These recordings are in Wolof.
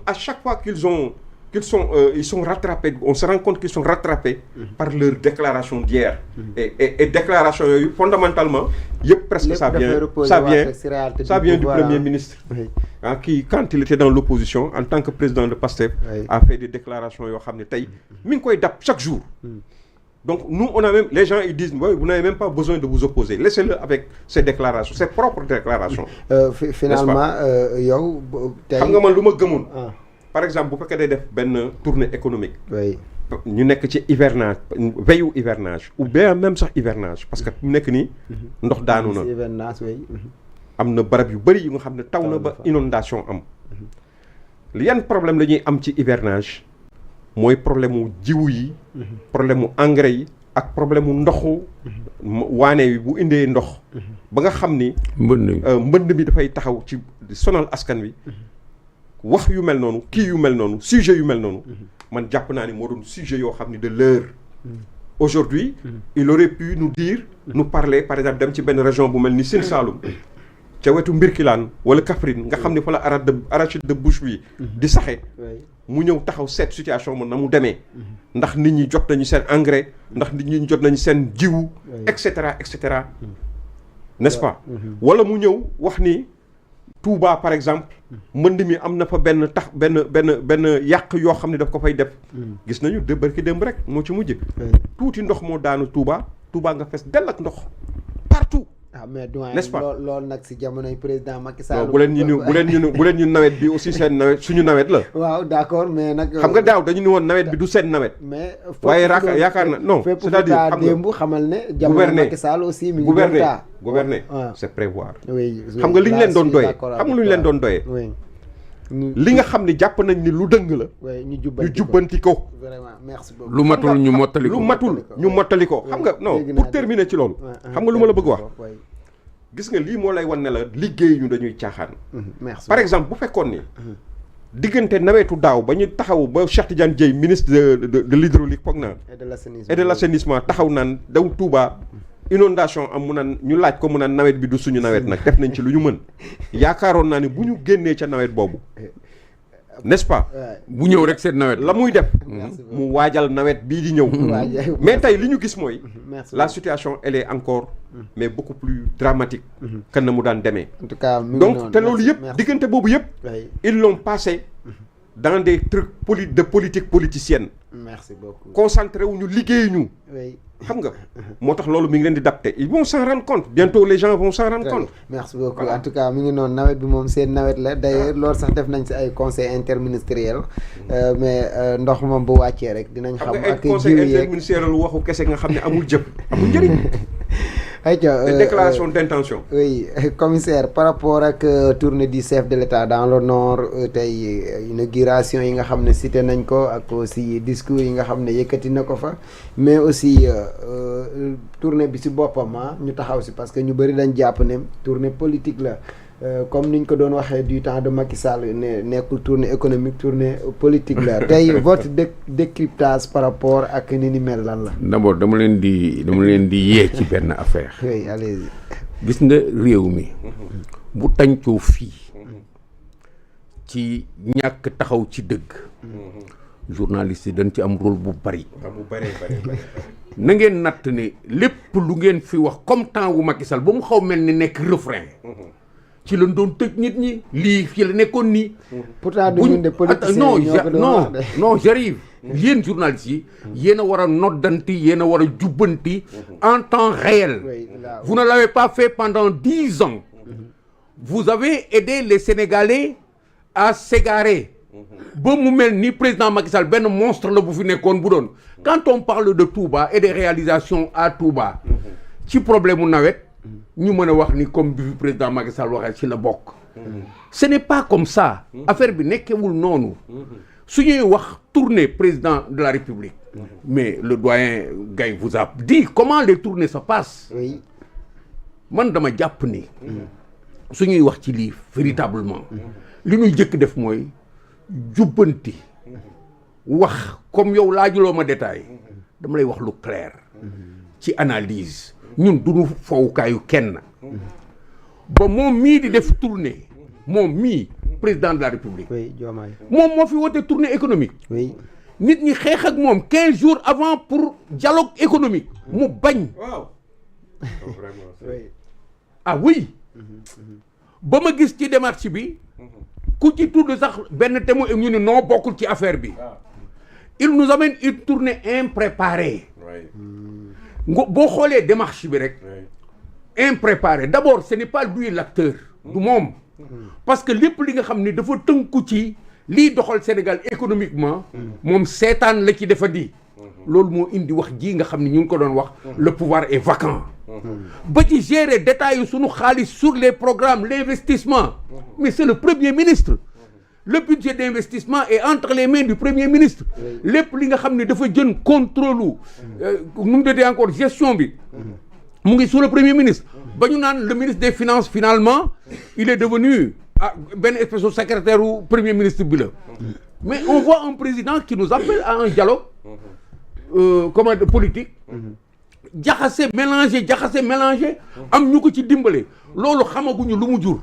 à chaque fois ils sont rattrapés, on se rend compte qu'ils sont rattrapés par leur déclaration d'hier. Et déclaration fondamentalement, presque ça vient du Premier ministre. Hein, qui, quand il était dans l'opposition, en tant que président de PASTEF, a fait des déclarations chaque jour. Donc nous, les gens ils disent, ouais, vous n'avez même pas besoin de vous opposer. Laissez-le avec ses déclarations, ses propres déclarations. Finalement, par exemple, vous faites une tournée économique. Nous sommes ci hivernage, veille hivernage, ou bien même sax hivernage, parce que nous sommes ndox daanu na. Hivernage, oui. Am na barab yu bari yu nga xam ne taw na ba inondation am. Li yan problème la ñuy am ci hivernage mooy problème mu jiwu yi, problème mu engrais yi ak problème mu ndoxu waane yi bu indee ndox ba nga xam ni mbënd mi dafay taxaw ci sonal askan wi. wax yu mel noonu kii yu mel noonu sujet yu mel noonu man jàpp naa ni moo doon sujet yoo xam ni de l'heure. Aujourd'hui il aurait pu nous parler par exemple dem ci benn région bu mel ni Sine Saloum ca wetu Mbirkilaan wala Kaffrine nga xam ni fa la arachide de bouche bi di saxe mu ñëw taxaw cette situation man na mu demee ndax nit ñi jot nañu seen engrais ndax nit ñi jot nañu seen jiwu et cetera n'est-ce pas wala mu ñëw wax ni Touba par exemple mbënd mi am na fa benn yàq yoo xam ne daf ko fay def gis nañu barki démb rek moo ci mujj tuuti ndox moo daanu Touba nga fes dell ak ndox partout mais n'est-ce pas loolu nag si jamonoy président Macky Sall bu leen ñu nawet bi aussi seen nawet suñu nawet la waaw d'accord mais nag xam nga daaw dañu ni woon nawet bi du seen nawet mais waaye yaakaar na non c'est-à-dire xam nga démb xamal ne jamono Macky Sall aussi mi ngi gouverner c'est prévoir xam nga li ñu leen doon doyee xam nga lu ñu leen doon doyee li nga xam ne jàpp nañ ni lu dëng la ñu jubbanti ko vraiment merci beaucoup lu matul ñu mottali ko xam nga non pour terminer ci loolu xam nga lu ma la bëgg wax gis nga lii moo lay wan ne la liggéey ñu dañuy caaxaan par exemple bu fekkoon ni diggante nawetu daaw ba ñu taxaw ba Cheikh Tidiane Dièye ministre de l'hydraulique foog naa et de l'assainissement taxaw naan daw Touba inondation am mu naan ñu laaj ko mu naan nawet bi du suñu nawet nag def nañ ci lu ñu mën yaakaaroon naa ni bu ñu génnee ca nawet boobu n'est-ce pas bu ñëw rek seen nawet la muy def mu waajal nawet bii di ñëw mais tey li ñu gis mooy la situation elle est encore mais beaucoup plus dramatique que na mu daan demee en tout cas donc te loolu yëpp diggante boobu yëpp ils l'ont passé dans des trucs de politique politicienne merci beaucoup concentré wu ñu liggéey ñu xam nga moo tax loolu mi ngi leen di dapte ils vont s'en rendre compte bientôt les gens vont s'en rendre compte merci beaucoup en tout cas mi ngi noonu nawet bi moom seen nawet la d'ailleurs loolu sax def nañ si ay conseil interministériel mais ndox moom bu wàccee rek dinañ xam ak conseil interministériel waxu kese nga xam ne amul jëf amul njëriñ déclaration d'intention oui commissaire par rapport ak tournée du chef de l'État dans le nord tey inauguration yi nga xam ne cité nañ ko ak aussi discours yi nga xam ne yëkkati na ko fa mais aussi tournée bi ci boppam ñu taxaw ci parce que ñu bari dañ jàpp ne tournée politique la comme niñ ko doon waxee du temps de Macky Sall ne nekkul tournée économique tournée politique la tey votre décryptage par rapport ak ni mel lan la. d'abord dama leen di yee ci benn affaire. oui allez-y. gis nga réew mi bu tàncoo fii ci ñàkk taxaw ci dëgg. journaliste yi dañ ci am rôle bu bari. na ngeen natt ne lépp lu ngeen fi wax comme temps wu Macky Sall ba mu xaw mel ni nekk refrain. ci lañ doon tëj nit ñi lii fii la nekkoon nii. pourtant du ñun de politiciens non j'arrive. yéen journalistes yi yéen a war a noddanti yéen a war a jubbanti en temps réel. vous ne l'avez pas fait pendant 10 ans. vous avez aidé les Sénégalais à s'égarer. ba mu mel ni président Macky Sall benn monstre la bu fi nekkoon bu doon. quand on parle de Touba et des réalisations à Touba. ci problème mu nawet. ñu mën a wax ni comme bi président Macky Sall waxee ci la bokk. ce n'est pas comme ça. affaire bi nekkewul noonu. su ñuy wax tournée président de la République. mais le doyen Gaye vous a dit comment les tournées se passent. oui. man dama jàpp ni. su ñuy wax ci lii véritablement. li ñuy jëkk def mooy jubbanti. wax comme yow laajuloo ma détail. dama lay wax lu clair. ci analyse. ñun duñu fowukaayu kenn ba moom mii di def tournée moom mii président de la République. oui Diomaye. moom moo fi woote tournée économique. oui. nit ñi xeex ak moom 15 jours avant pour dialogue économique. mu bañ. waaw. vraiment. oui. ah oui. ba ma gis ci démarche bi. ku ci tudd sax benn témoin ñu ne non bokkul ci affaire bi. il nous amène une tournée impréparée. boo xoolee démarche bi rek. impréparée d'abord ce n'est pas lui l'acteur. du moom. parce que lépp li nga xam ni dafa tënku ci liy doxal Sénégal économiquement. moom seetaan la ci defa di. loolu moo indi wax ji nga xam ni ñu ngi ko doon wax. le pouvoir est vacant. ba ci gérer détails sunu xaalis sur les programmes l'investissement. mais c'est le premier ministre. le budget d'investissement est entre les mains du premier ministre. lépp li nga xam ne dafa jën contrôle nu mu tuddee encore gestion bi. mu ngi sous le premier ministre. ba ñu naan le ministre des finances finalement il est devenu benn espèce de secrétaire u premier ministre bi la. mais on voit un président qui nous appelle à un dialogue comment dire politique. jaxase mélangé am ñu ko ci dimbale. loolu xamaguñu lu mu jur.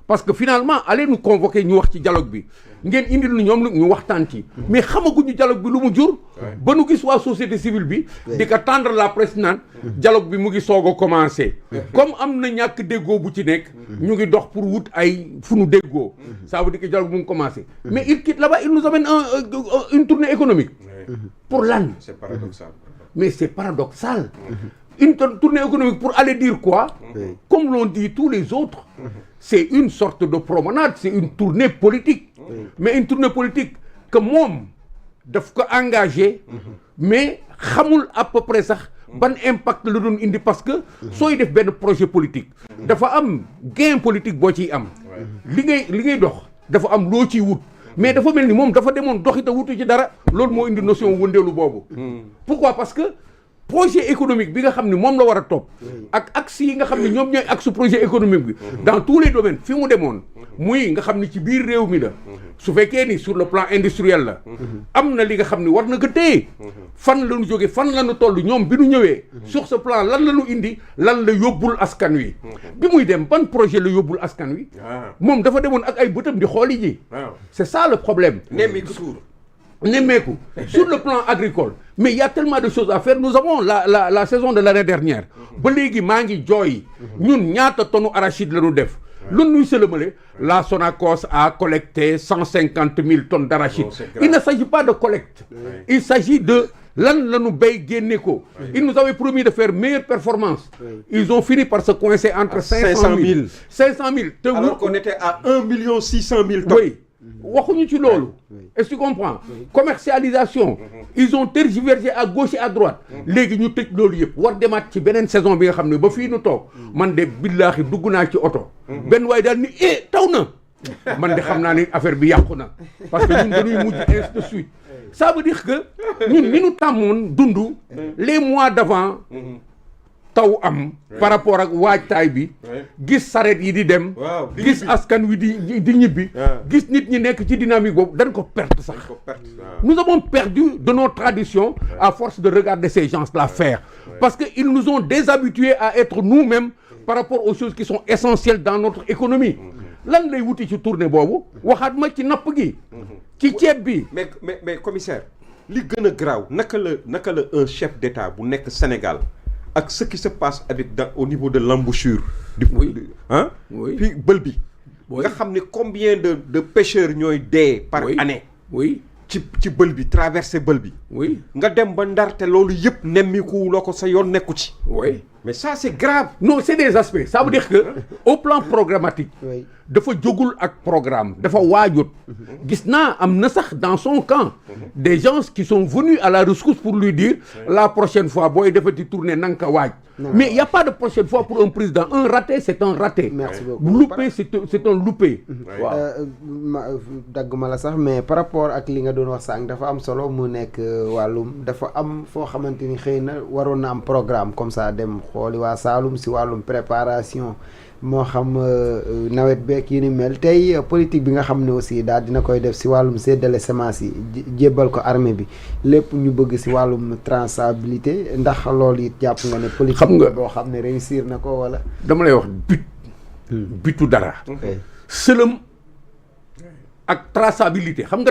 parce que finalement allez nous convoquer ñu wax ci dialogue bi ngeen indil ñu ñoom ñu waxtaan ci. mais xamaguñu dialogue bi lu mu jur. ba nu gis waa société civile bi. di ko tendre la presse naan. dialogue bi mu ngi soog a commencé. comme am na ñàkk déggoo bu ci nekk. ñu ngi dox pour wut ay fu nu déggoo. ça veut dire que dialogue bi mu ngi commencé. mais il quitte là-bas il nous amène une tournée économique. pour lan. c'est paradoxal. mais c'est paradoxal. Une tournée économique pour aller dire quoi? Comme l'ont dit tous les autres, c'est une sorte de promenade, c'est une tournée politique. Mais une tournée politique que moom daf ko engagé, mais xamul à peu près sax ban impact la doon indi parce que sooy def benn projet politique dafa am gain politique boo ciy am. li ngay dox dafa am loo ciy wut. mais dafa mel ni moom dafa demoon doxita wutu ci dara loolu moo indi notion wëndeelu boobu. Pourquoi? Parce que projet économique bi nga xam ne moom la war a topp ak axe yi nga xam ne ñoom ñooy axe projet économique bi dans tous les domaines fi mu demoon muy nga xam ne ci biir réew mi la su fekkee ni sur le plan industriel la am na li nga xam ne war na ko téye fan la ñu jóge fan la ñu toll ñoom bi ñu ñëwee sur ce plan lan la ñu indi lan la yóbbul askan wi bi muy dem ban projet la yóbbul askan wi moom dafa demoon ak ay bëtam di xooli ji c'est ça le problème Nemmeeku sur le plan agricole mais il y a tellement de choses à faire nous avons la saison de l'année dernière ba léegi maa ngi jooy ñun ñaata tonnes arachide la ñu def lu ñuy sëlëmale la Sonacos a collecté 150 000 tonnes d'arachide il ne s'agit pas de collecte il s'agit de lan la ñu béy génne ko ils nous avaient promis de faire meilleure performance ils ont fini par se coincer entre 500 000 te alors qu'on était à 1 600 000 tonnes. Oui. waxuñu ci loolu est-ce que tu comprends commercialisation ils ont tergiversé à gauche et à droite léegi ñu tëj loolu yëpp war demaat ci beneen saison bi nga xam ne ba fii nu toog man de billaahi dugg naa ci oto benn waaye daal ni taw na man de xam naa ni affaire bi yàqu na parce que ñun dañuy mujj ainsi de suite ça veut dire que ñun ni ñu tàmmoon dund les mois d'avant taw am par rapport ak waajtaay bi gis saret yi di dem gis askan wi di ñibbi gis nit ñi nekk ci dynamique boobu dañ ko perte sax nous avons perdu de nos traditions à force de regarder ces gens-là faire parce que ils nous ont déshabitués à être nous-mêmes par rapport aux choses qui sont essentielles dans notre économie lan lay wuti ci tournée boobu waxaat ma ci napp gi ci ceeb bi mais commissaire li gën a graaw naka la un chef d'État bu nekk Sénégal ak ce qui se passe au niveau de l'embouchure du puis bël bi nga xam ne combien de pêcheurs ñooy dee par année ci bël bi traversé bël bi nga dem ba Ndar te loolu yëpp nemmiku loo ko sa yoon nekku ci mais ça c'est grave non c'est des aspects ça veut dire que au plan programmatique dafa jógul ak programme dafa waajut gis naa am na sax dans son camp des gens qui sont venus à la rescousse pour lui dire la prochaine fois booy defati tournée na nga ko waaj mais il y a pas de prochaine fois pour un président un raté c'est un raté merci beaucoup loupé c'est un loupé waaw dagg ma la sax mais par rapport ak li nga doon wax sànq dafa am solo mu nekk wàllum dafa am foo xamante ni xëy na waroon na am programme comme ça dem xooli waa Saloum si wàllum préparation moo xam nawet beeg yi ni mel tey politique bi nga xam ne aussi daal dina koy def si wàllum séddale semence yi jébbal ko armée bi lépp ñu bëgg si wàllum traçabilité ndax loolu it jàpp nga ne politique xam nga boo xam ne réussir na ko wala dama lay wax butu dara sëlëm ak traçabilité xam nga